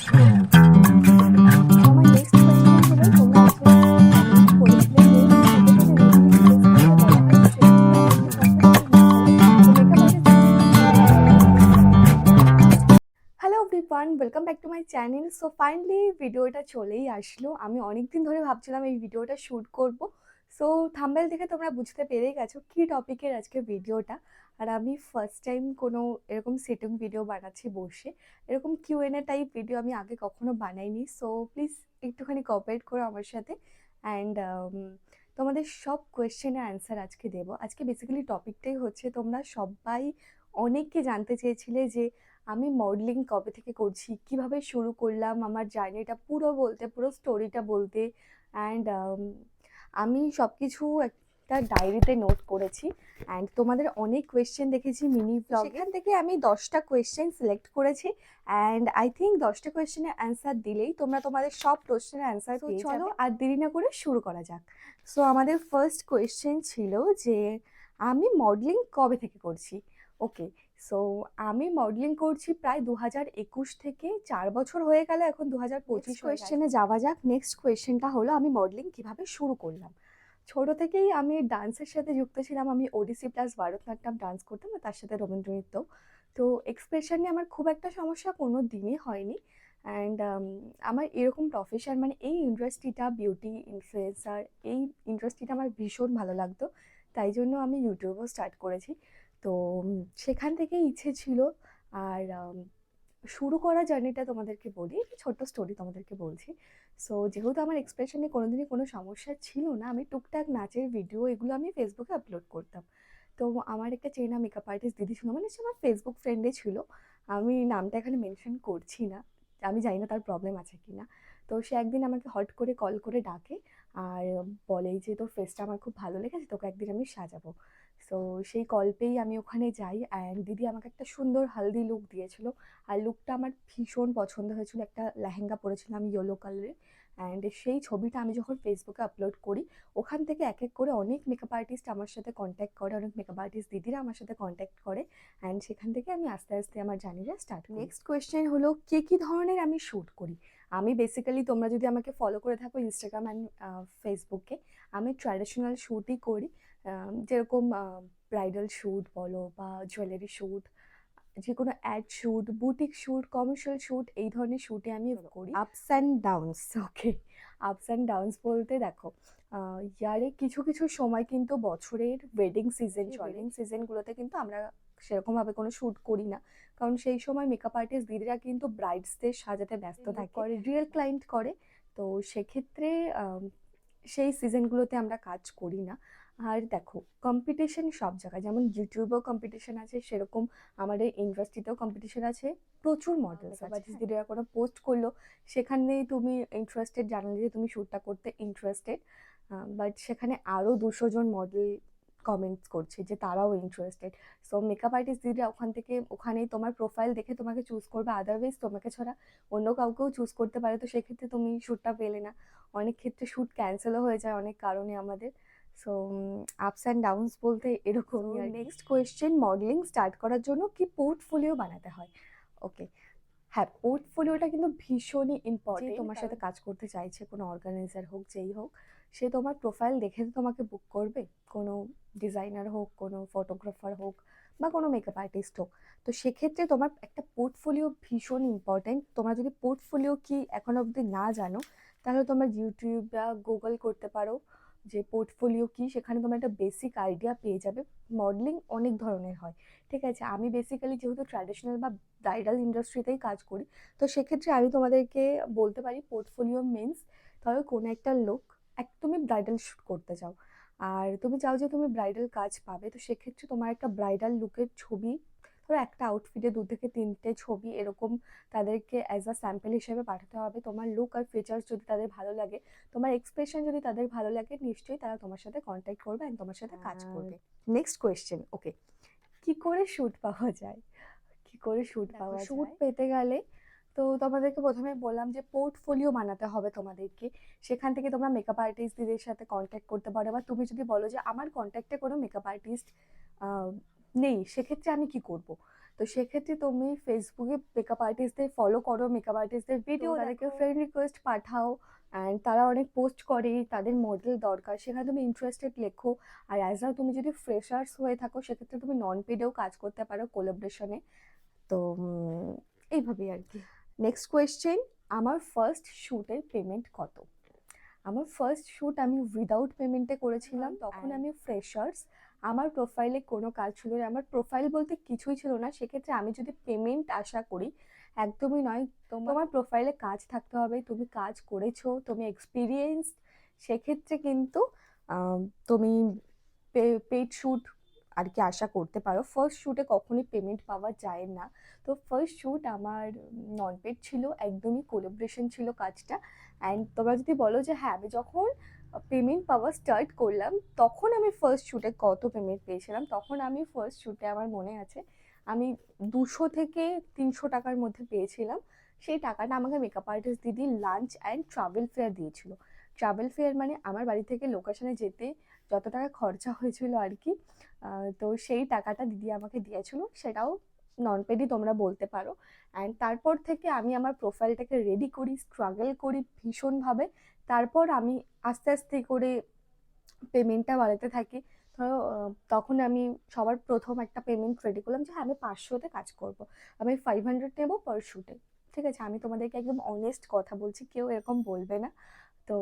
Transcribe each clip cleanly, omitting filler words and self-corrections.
আমার next question হলো, তোমরা একজন কমেন্ট করেছিলে যে ছোট ছোট রুটিন ফেস করতে বলা হয়, তো সেক্ষেত্রে আমাকে ফার্স্টে তুমি বলো তো মেকআপ আর্টিস্ট দিদিরা কিভাবে মেকআপ করতে হয়। Hello everyone, welcome back to my channel. So finally ভিডিওটা চলেই আসলো। আমি অনেকদিন ধরে ভাবছিলাম এই ভিডিওটা শ্যুট করব। সো থাম্বনেল দেখে তোমরা বুঝতে পেরেই গেছো কী টপিকের আজকে ভিডিওটা। আর আমি ফার্স্ট টাইম কোনো এরকম সেটিং ভিডিও বানাচ্ছি বসে। এরকম কিউএনএ টাইপ ভিডিও আমি আগে কখনো বানাইনি। সো প্লিজ একটুখানি কোঅপারেট করো আমার সাথে। অ্যান্ড তোমাদের সব কোয়েশ্চেনের অ্যান্সার আজকে দেবো। আজকে বেসিক্যালি টপিকটাই হচ্ছে, তোমরা সবাই অনেককে জানতে চেয়েছিলে যে আমি মডেলিং কবে থেকে করছি, কিভাবে শুরু করলাম, আমার জার্নিটা পুরো বলতে, পুরো স্টোরিটা বলতে। অ্যান্ড আমি সব কিছু একটা ডায়েরিতে নোট করেছি। অ্যান্ড তোমাদের অনেক কোয়েশ্চেন দেখেছি মিনি ব্লগে, সেখান থেকে আমি 10টা কোয়েশ্চেন সিলেক্ট করেছি। অ্যান্ড আই থিঙ্ক 10টা কোয়েশ্চেনের অ্যান্সার দিলেই তোমরা তোমাদের সব প্রশ্নের অ্যান্সার পেয়ে যাবে। চলো আর দেরি না করে শুরু করা যাক। সো আমাদের ফার্স্ট কোয়েশ্চেন ছিল যে আমি মডেলিং কবে থেকে করছি। ওকে, সো আমি মডেলিং করছি প্রায় 2021 থেকে, 4 বছর হয়ে গেল, এখন 2025 কোয়েশ্চেনে যাওয়া যাক। নেক্সট কোয়েশ্চেনটা হলো আমি মডেলিং কিভাবে শুরু করলাম। ছোট থেকেই আমি ডান্সের সাথে যুক্ত ছিলাম। আমি ওডিসি প্লাস ভারতনাট্যম ডান্স করতাম, আর তার সাথে রবীন্দ্রনৃত্য। তো এক্সপ্রেশন নিয়ে আমার খুব একটা সমস্যা কোনো দিনই হয়নি। অ্যান্ড আমার এরকম প্রফেশন, মানে এই ইন্ডাস্ট্রিটা, বিউটি ইনফ্লুয়েন্সার, এই ইন্ডাস্ট্রিটা আমার ভীষণ ভালো লাগতো। তাই জন্য আমি ইউটিউবও স্টার্ট করেছি। তো সেখান থেকেই ইচ্ছে ছিল। আর শুরু করা জার্নিটা তোমাদেরকে বলি, একটা ছোট্ট স্টোরি তোমাদেরকে বলছি। সো যেহেতু আমার এক্সপ্রেশনে কোনোদিনই কোনো সমস্যা ছিল না, আমি টুকটাক নাচের ভিডিও এগুলো আমি ফেসবুকে আপলোড করতাম। তো আমার একটা চেনা মেকআপ আর্টিস্ট দিদি ছিল, মানে সে আমার ফেসবুক ফ্রেন্ডে ছিল। আমি নামটা এখানে মেনশন করছি না, আমি জানি না তার প্রবলেম আছে কি না। তো সে একদিন আমাকে হট করে কল করে ডাকে আর বলে যে তোর ফেসটা আমার খুব ভালো লেগেছে, তোকে একদিন আমি সাজাবো। সো সেই কল পেয়েই আমি ওখানে যাই। অ্যান্ড দিদি আমাকে একটা সুন্দর হালদি লুক দিয়েছিল। আর লুকটা আমার ভীষণ পছন্দ হয়েছিল। একটা লেহেঙ্গা পরেছিলাম ইয়েলো কালারের। অ্যান্ড সেই ছবিটা আমি যখন ফেসবুকে আপলোড করি, ওখান থেকে এক এক করে অনেক মেকআপ আর্টিস্ট আমার সাথে কন্ট্যাক্ট করে, অনেক মেকআপ আর্টিস্ট দিদিরা আমার সাথে কন্ট্যাক্ট করে। অ্যান্ড সেখান থেকে আমি আস্তে আস্তে আমার জার্নিটা স্টার্ট করি। নেক্সট কোয়েশ্চেন হলো কী ধরনের আমি শ্যুট করি। আমি বেসিক্যালি, তোমরা যদি আমাকে ফলো করে থাকো ইনস্টাগ্রাম অ্যান্ড ফেসবুকে, আমি ট্র্যাডিশনাল শ্যুটই করি। যেরকম ব্রাইডাল শ্যুট বলো বা জুয়েলারি শ্যুট, যে কোনো ad shoot, boutique shoot, commercial shoot, এই ধরনের শ্যুটে আমি করি। Ups and downs, okay. Ups and downs বলতে দেখো, ইয়ারে কিছু কিছু সময় কিন্তু বছরের ওয়েডিং সিজন চলে। ওয়েডিং সিজনগুলোতে কিন্তু আমরা সেরকমভাবে কোনো শ্যুট করি না, কারণ সেই সময় মেকআপ আর্টিস্ট দিদিরা কিন্তু ব্রাইডসদের সাজাতে ব্যস্ত থাকে, করে রিয়েল ক্লায়েন্ট করে। তো সেক্ষেত্রে সেই সিজনগুলোতে আমরা কাজ করি না। আর দেখো, কম্পিটিশন সব জায়গায়, যেমন ইউটিউবেও কম্পিটিশন আছে, সেরকম আমাদের ইন্ডাস্ট্রিতেও কম্পিটিশন আছে। প্রচুর মডেলস আছে, দিদিরা কোনো পোস্ট করলো, সেখানেই তুমি ইন্টারেস্টেড, জানালে যে তুমি শ্যুটটা করতে ইন্টারেস্টেড, বাট সেখানে আরও 200 জন মডেল কমেন্টস করছে যে তারাও ইন্টারেস্টেড। সো মেকআপ আর্টিস্ট দিদিরা ওখান থেকে, ওখানেই তোমার প্রোফাইল দেখে তোমাকে চুজ করবে। আদারওয়াইজ তোমাকে ছাড়া অন্য কাউকেও চুজ করতে পারে, তো সেক্ষেত্রে তুমি শ্যুটটা পেলে না। অনেক ক্ষেত্রে শ্যুট ক্যান্সেলও হয়ে যায় অনেক কারণে আমাদের। সো আপস অ্যান্ড ডাউনস বলতে এরকমই। আর নেক্সট কোয়েশ্চেন, মডেলিং স্টার্ট করার জন্য কি পোর্টফোলিও বানাতে হয়। ওকে, হ্যাঁ, পোর্টফোলিওটা কিন্তু ভীষণই ইম্পর্টেন্ট। তোমার সাথে কাজ করতে চাইছে কোনো অর্গানাইজার হোক, যেই হোক, সে তোমার প্রোফাইল দেখে তো তোমাকে বুক করবে। কোনো ডিজাইনার হোক, কোনো ফটোগ্রাফার হোক, বা কোনো মেকআপ আর্টিস্ট হোক। তো সেক্ষেত্রে তোমার একটা পোর্টফোলিও ভীষণ ইম্পর্টেন্ট। তোমরা যদি পোর্টফোলিও কি এখন অবধি না জানো, তাহলে তোমরা ইউটিউব বা গুগল করতে পারো যে পোর্টফোলিও কি, সেখানে তোমরা একটা বেসিক আইডিয়া পেয়ে যাবে। মডেলিং অনেক ধরনের হয়, ঠিক আছে। আমি বেসিক্যালি যেহেতু ট্র্যাডিশনাল বা ব্রাইডাল ইন্ডাস্ট্রিতেই কাজ করি, তো সেক্ষেত্রে আমি তোমাদেরকে বলতে পারি পোর্টফোলিও মিনস, ধরো কোনো একটা লোক, তুমি ব্রাইডাল শ্যুট করতে চাও, আর তুমি চাও যে তুমি ব্রাইডাল কাজ পাবে, তো সেক্ষেত্রে তোমার একটা ব্রাইডাল লুকের ছবি, ধরো একটা আউটফিটে 2 থেকে 3টে ছবি এরকম তাদেরকে অ্যাজ আ স্যাম্পল হিসেবে পাঠাতে হবে। তোমার লুক আর ফিচার্স যদি তাদের ভালো লাগে, তোমার এক্সপ্রেশন যদি তাদের ভালো লাগে, নিশ্চয়ই তারা তোমার সাথে কন্ট্যাক্ট করবে অ্যান্ড তোমার সাথে কাজ করবে। নেক্সট কোয়েশ্চেন, ওকে, কি করে শ্যুট পাওয়া যায়। কি করে শ্যুট পাওয়া যায়, শ্যুট পেতে গেলে তো তোমাদেরকে প্রথমে বললাম যে পোর্টফোলিও বানাতে হবে তোমাদেরকে। সেখান থেকে তোমরা মেকআপ আর্টিস্টদের সাথে কন্ট্যাক্ট করতে পারো, বা তুমি যদি বলো যে আমার কন্ট্যাক্টে কোনো মেকআপ আর্টিস্ট নেই, সেক্ষেত্রে আমি কি করব। তো তো সেক্ষেত্রে তুমি ফেসবুকে মেকআপ আর্টিস্টদের ফলো করো, মেকআপ আর্টিস্টদের ভিডিও, তাদেরকে ফ্রেন্ড রিকোয়েস্ট পাঠাও, অ্যান্ড তারা অনেক পোস্ট করে, তাদের মডেল দরকার, সেখানে তুমি ইন্টারেস্টেড লেখো। আর অ্যাজ আ তুমি যদি ফ্রেশার্স হয়ে থাকো সেক্ষেত্রে তুমি নন পেডেও কাজ করতে পারো কোলাবরেশনে। তো এইভাবেই আর কি। নেক্সট কোয়েশ্চেন, আমার ফার্স্ট শ্যুটের পেমেন্ট কত? আমার ফার্স্ট শ্যুট আমি উইদাউট পেমেন্টে করেছিলাম, তখন আমি ফ্রেশার্স, আমার প্রোফাইলে কোনো কাজ ছিল না, আমার প্রোফাইল বলতে কিছুই ছিল না। সেক্ষেত্রে আমি যদি পেমেন্ট আশা করি, একদমই নয়। তোমার প্রোফাইলে কাজ থাকতে হবে, তুমি কাজ করেছো, তুমি এক্সপিরিয়েন্সড, সেক্ষেত্রে কিন্তু তুমি পেড শ্যুট আর কি আশা করতে পারো। ফার্স্ট শ্যুটে কখনোই পেমেন্ট পাওয়া যায় না। তো ফার্স্ট শ্যুট আমার নন পেড ছিল, একদমই কোলাবরেশন ছিল কাজটা। অ্যান্ড তোমরা যদি বলো যে হ্যাঁ, আমি যখন পেমেন্ট পাওয়া স্টার্ট করলাম তখন আমি ফার্স্ট শ্যুটে কত পেমেন্ট পেয়েছিলাম, তখন আমি ফার্স্ট শ্যুটে আমার মনে আছে আমি 200 থেকে 300 টাকার মধ্যে পেয়েছিলাম। সেই টাকাটা আমাকে মেকআপ আর্টিস্ট দিদি লাঞ্চ অ্যান্ড ট্রাভেল ফেয়ার দিয়েছিল। ট্রাভেল ফেয়ার মানে আমার বাড়ি থেকে লোকেশনে যেতে যত টাকা খরচা হয়েছিল আর কি, তো সেই টাকাটা দিদি আমাকে দিয়েছিল, সেটাও নন পেডই তোমরা বলতে পারো। অ্যান্ড তারপর থেকে আমি আমার প্রোফাইলটাকে রেডি করি, স্ট্রাগল করি ভীষণভাবে, তারপর আমি আস্তে আস্তে করে পেমেন্টটা বাড়াতে থাকি। ধরো তখন আমি সবার প্রথম একটা পেমেন্ট রেডি করলাম যে হ্যাঁ আমি 500-তে কাজ করব, আমি 500 নেবো পার শ্যুটে। ঠিক আছে, আমি তোমাদেরকে একদম অনেস্ট কথা বলছি, কেউ এরকম বলবে না। তো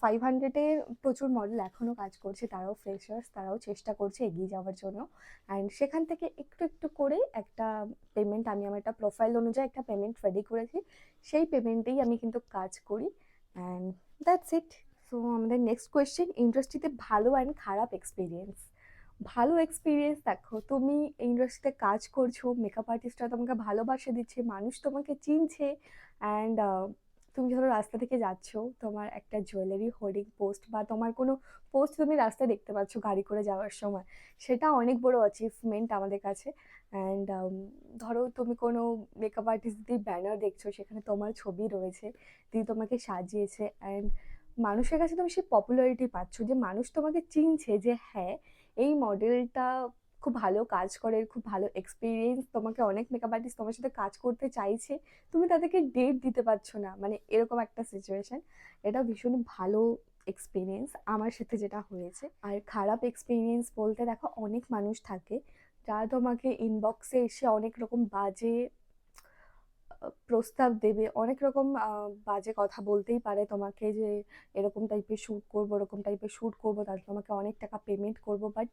500-এ প্রচুর মডেল এখনও কাজ করছে, তারাও ফ্রেশার্স, তারাও চেষ্টা করছে এগিয়ে যাওয়ার জন্য। অ্যান্ড সেখান থেকে একটু একটু করে একটা পেমেন্ট, আমি আমার একটা প্রোফাইল অনুযায়ী একটা পেমেন্ট রেডি করেছি, সেই পেমেন্টেই আমি কিন্তু কাজ করি। And that's it. সো আমাদের নেক্সট কোয়েশ্চেন, ইন্ডাস্ট্রিতে ভালো অ্যান্ড খারাপ এক্সপিরিয়েন্স। ভালো এক্সপিরিয়েন্স, দেখো তুমি ইন্ডাস্ট্রিতে কাজ করছো, মেকআপ আর্টিস্টরা তোমাকে ভালোবাসা দিচ্ছে, মানুষ তোমাকে চিনছে। অ্যান্ড তুমি ধরো রাস্তা থেকে যাচ্ছ, তোমার একটা জুয়েলারি হোর্ডিং পোস্ট বা তোমার কোনো পোস্ট তুমি রাস্তায় দেখতে পাচ্ছ গাড়ি করে যাওয়ার সময়, সেটা অনেক বড় অ্যাচিভমেন্ট আমাদের কাছে। অ্যান্ড ধরো তুমি কোনো মেকআপ আর্টিস্ট দিদির ব্যানার দেখছো, সেখানে তোমার ছবি রয়েছে, দিদি তোমাকে সাজিয়েছে, অ্যান্ড মানুষের কাছে তুমি সেই পপুলারিটি পাচ্ছ, যে মানুষ তোমাকে চিনছে যে হ্যাঁ এই মডেলটা খুব ভালো কাজ করে, খুব ভালো এক্সপিরিয়েন্স, তোমাকে অনেক মেকআপ আর্টিস্ট তোমার সাথে কাজ করতে চাইছে, তুমি তাদেরকে ডেট দিতে পারছো না, মানে এরকম একটা সিচুয়েশন। এটা ভীষণ ভালো এক্সপিরিয়েন্স আমার সাথে যেটা হয়েছে। আর খারাপ এক্সপিরিয়েন্স বলতে দেখো, অনেক মানুষ থাকে যারা তোমাকে ইনবক্সে এসে অনেক রকম বাজে প্রস্তাব দেবে, অনেক রকম বাজে কথা বলতেই পারে তোমাকে, যে এরকম টাইপের শ্যুট করবো, এরকম টাইপের শ্যুট করবো, তাহলে তোমাকে অনেক টাকা পেমেন্ট করবো। বাট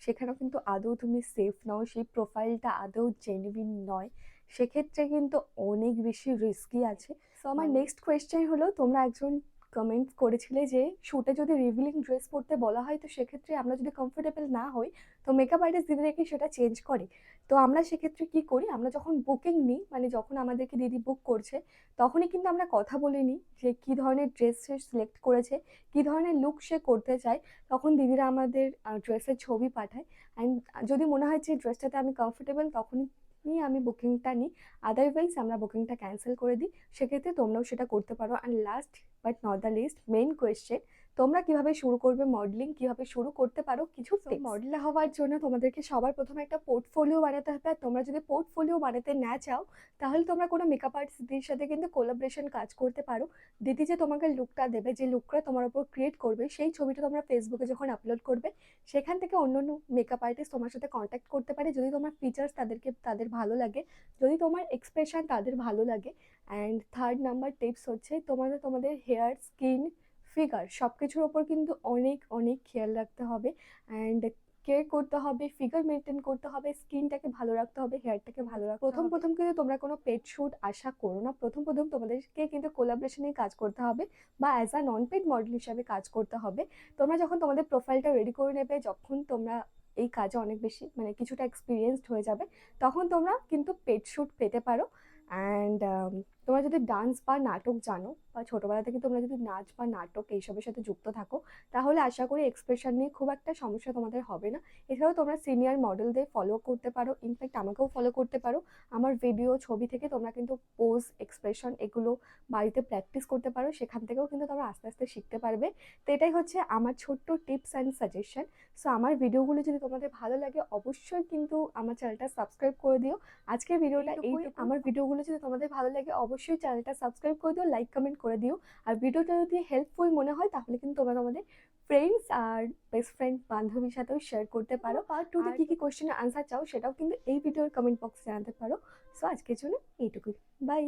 সেখানেও কিন্তু আদৌ তুমি সেফ নও, সেই প্রোফাইলটা আদৌ জেনুইন নয়, সেক্ষেত্রে কিন্তু অনেক বেশি রিস্কি আছে। সো আমার নেক্সট কোয়েশ্চেন হলো, তোমরা একজন কমেন্ট করেছিলে যে শ্যুটে যদি রিভিলিং ড্রেস পরতে বলা হয়, তো সেক্ষেত্রে আমরা যদি কমফোর্টেবল না হই, তো মেকআপ আর্টিস্ট দিদিরা কি সেটা চেঞ্জ করে? তো আমরা সেক্ষেত্রে কি করি, আমরা যখন বুকিং নিই, মানে যখন আমাদেরকে দিদি বুক করছে, তখনই কিন্তু আমরা কথা বলে নিই যে কী ধরনের ড্রেস সে সিলেক্ট করেছে, কী ধরনের লুক সে করতে চায়। তখন দিদিরা আমাদের ড্রেসের ছবি পাঠায়, অ্যান্ড যদি মনে হয় যে ড্রেসটাতে আমি কমফোর্টেবল, তখনই আমি বুকিংটা নিই, আদারওয়াইজ আমরা বুকিংটা ক্যান্সেল করে দিই। সেক্ষেত্রে তোমরাও সেটা করতে পারো। And last but not the least, main question, তোমরা কিভাবে শুরু করবে মডেলিং, কিভাবে শুরু করতে পারো কিছু মডেল হওয়ার জন্য তোমাদেরকে সবার প্রথমে একটা পোর্টফোলিও বানাতে হবে। আর তোমরা যদি পোর্টফোলিও বানাতে না চাও, তাহলে তোমরা কোনো মেকআপ আর্টিস্টদের সাথে কিন্তু কোলাবরেশন কাজ করতে পারো। দিদি যে তোমাকে লুকটা দেবে, যে লুকটা তোমার উপর ক্রিয়েট করবে, সেই ছবিটা তোমরা ফেসবুকে যখন আপলোড করবে, সেখান থেকে অন্য অন্য মেকআপ আর্টিস্ট তোমার সাথে কন্ট্যাক্ট করতে পারে, যদি তোমার ফিচার্স তাদের ভালো লাগে, যদি তোমার এক্সপ্রেশন তাদের ভালো লাগে। অ্যান্ড থার্ড নাম্বার টিপস হচ্ছে, তোমাদের হেয়ার, স্কিন, ফিগার সব কিছুর ওপর কিন্তু অনেক অনেক খেয়াল রাখতে হবে, অ্যান্ড কেয়ার করতে হবে, ফিগার মেনটেন করতে হবে, স্কিনটাকে ভালো রাখতে হবে, হেয়ারটাকে ভালো রাখতে হবে। প্রথম কিন্তু তোমরা কোনো পেড শ্যুট আশা করো না, প্রথম তোমাদেরকে কিন্তু কোলাবরেশনে কাজ করতে হবে, বা as a non paid model হিসাবে কাজ করতে হবে। তোমরা যখন তোমাদের প্রোফাইলটা রেডি করে নেবে, যখন তোমরা এই কাজে অনেক বেশি মানে কিছুটা এক্সপিরিয়েন্সড হয়ে যাবে, তখন তোমরা কিন্তু পেড শ্যুট পেতে পারো। অ্যান্ড তোমরা যদি ডান্স বা নাটক জানো বা ছোটোবেলা থেকে তোমরা যদি নাচ বা নাটক এইসবের সাথে যুক্ত থাকো, তাহলে আশা করি এক্সপ্রেশন নিয়ে খুব একটা সমস্যা তোমাদের হবে না। এছাড়াও তোমরা সিনিয়র মডেলদের ফলো করতে পারো, ইনফ্যাক্ট আমাকেও ফলো করতে পারো। আমার ভিডিও, ছবি থেকে তোমরা কিন্তু পোজ, এক্সপ্রেশন এগুলো বাড়িতে প্র্যাকটিস করতে পারো, সেখান থেকেও কিন্তু তোমরা আস্তে আস্তে শিখতে পারবে। তো এটাই হচ্ছে আমার ছোট্ট টিপস অ্যান্ড সাজেশন। সো আমার ভিডিওগুলো যদি তোমাদের ভালো লাগে অবশ্যই কিন্তু আমার চ্যানেলটা সাবস্ক্রাইব করে দিও। আজকের ভিডিওটা এইটুকুই। আমার ভিডিওগুলো যদি তোমাদের ভালো লাগে অবশ্যই চ্যানেলটা সাবস্ক্রাইব করে দিও, লাইক কমেন্ট করে দিও। আর ভিডিওটা যদি হেল্পফুল মনে হয় তাহলে কিন্তু তোমরা তোমাদের ফ্রেন্ডস আর বেস্ট ফ্রেন্ড বান্ধবীর সাথেও শেয়ার করতে পারো। পার্ট 2 তে কী কী কোশ্চেনের আনসার চাও সেটাও কিন্তু এই ভিডিওর কমেন্ট বক্সে জানাতে পারো। সো আজকের জন্য এইটুকুই, বাই।